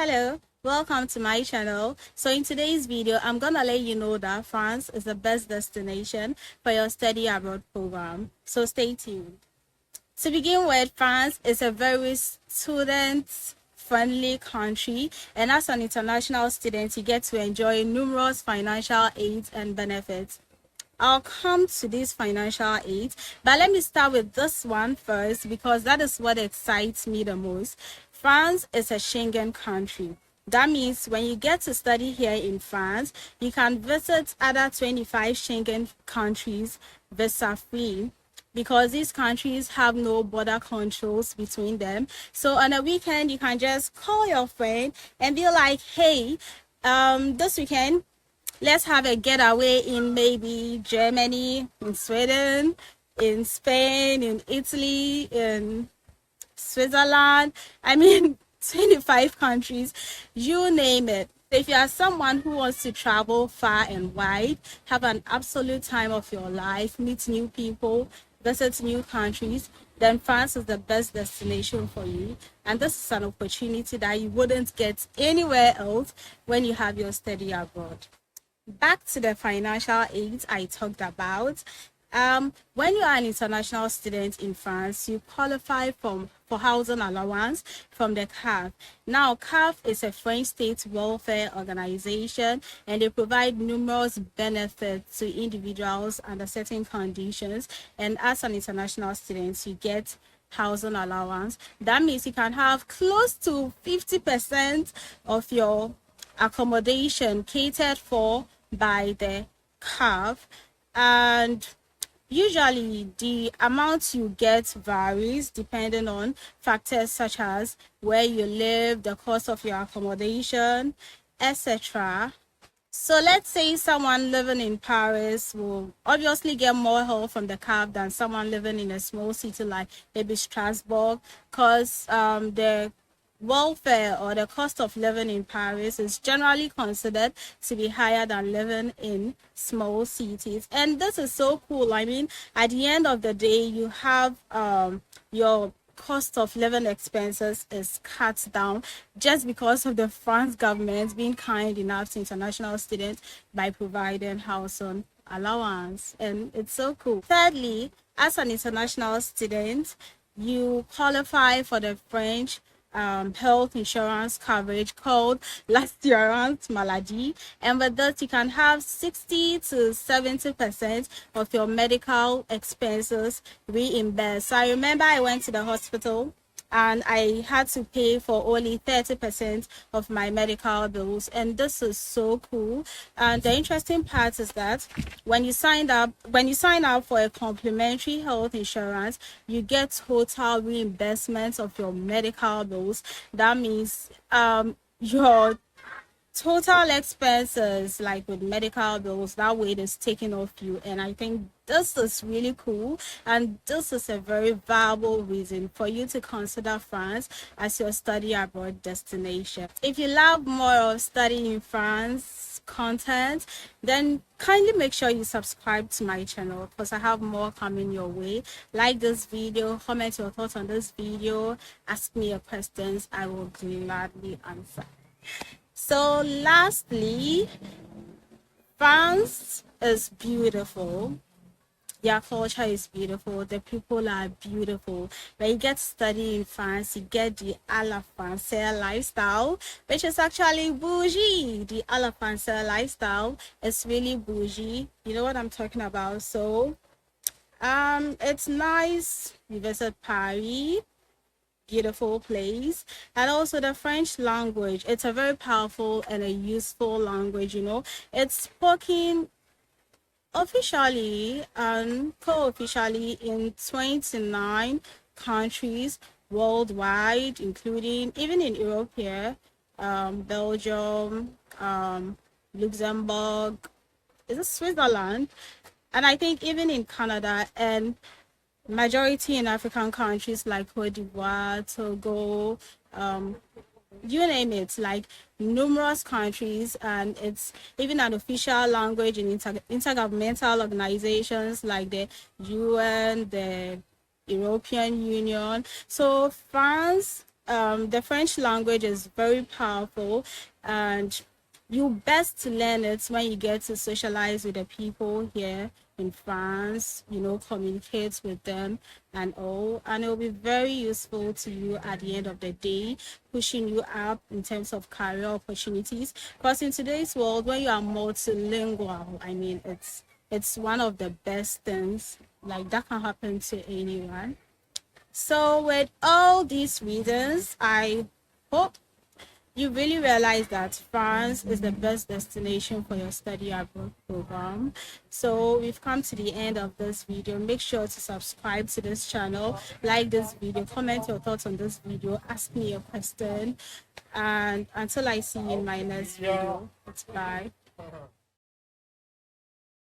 Hello, welcome to my channel. So in today's video, I'm gonna let you know that France is the best destination for your study abroad program. So stay tuned. To begin with, France is a very student-friendly country, and as an international student, you get to enjoy numerous financial aids and benefits. I'll come to these financial aids, but let me start with this one first because that is what excites me the most. France is a Schengen country. That means when you get to study here in France, you can visit other 25 Schengen countries visa free because these countries have no border controls between them. So on a weekend, you can just call your friend and be like, hey, this weekend, let's have a getaway in maybe Germany, in Sweden, in Spain, in Italy, in Switzerland. I mean, 25 countries, you name it. If you are someone who wants to travel far and wide, have an absolute time of your life, meet new people, visit new countries, then France is the best destination for you. And this is an opportunity that you wouldn't get anywhere else when you have your study abroad. Back to the financial aids I talked about. When you are an international student in France, you qualify for housing allowance from the CAF. Now, CAF is a French state welfare organization, and they provide numerous benefits to individuals under certain conditions. And as an international student, you get housing allowance. That means you can have close to 50% of your accommodation catered for by the CAF, and usually the amount you get varies depending on factors such as where you live, the cost of your accommodation, etc. So let's say someone living in Paris will obviously get more help from the CAF than someone living in a small city like maybe Strasbourg, because the welfare or the cost of living in Paris is generally considered to be higher than living in small cities. And this is so cool. I mean, at the end of the day, you have your cost of living expenses is cut down just because of the France government being kind enough to international students by providing housing allowance. And it's so cool. Thirdly, as an international student, you qualify for the French health insurance coverage called l'assurance maladie, and with this you can have 60 to 70% of your medical expenses reimbursed. So I remember I went to the hospital and I had to pay for only 30% of my medical bills, and this is so cool. And the interesting part is that when you sign up for a complimentary health insurance, you get total reimbursement of your medical bills. That means your total expenses, like with medical bills, that weight is taken off you. And I think this is really cool, and this is a very valuable reason for you to consider France as your study abroad destination. If you love more of studying in France content, then kindly make sure you subscribe to my channel because I have more coming your way. Like this video, comment your thoughts on this video, ask me your questions, I will gladly answer. So lastly, France is beautiful. Their culture is beautiful. The people are beautiful. When you get to study in France, you get the à la française lifestyle, which is actually bougie. The à la française lifestyle is really bougie. You know what I'm talking about. So, it's nice. You visit Paris. Beautiful place. And also the French language, it's a very powerful and a useful language. It's spoken officially and co-officially in 29 countries worldwide, including even in Europe here, Belgium, Luxembourg, is it Switzerland, and I think even in Canada, and majority in African countries like Cote d'Ivoire, Togo, you name it, like numerous countries. And it's even an official language in intergovernmental organizations like the UN, the European Union. So France the French language is very powerful, and you best learn it when you get to socialize with the people here in France, communicate with them and all. And it will be very useful to you at the end of the day, pushing you up in terms of career opportunities. Because in today's world, when you are multilingual, I mean, it's one of the best things like that can happen to anyone. So with all these reasons, I hope you really realize that France is the best destination for your study abroad program. So we've come to the end of this video. Make sure to subscribe to this channel, like this video, comment your thoughts on this video, ask me a question, and until I see you in my next video, it's bye.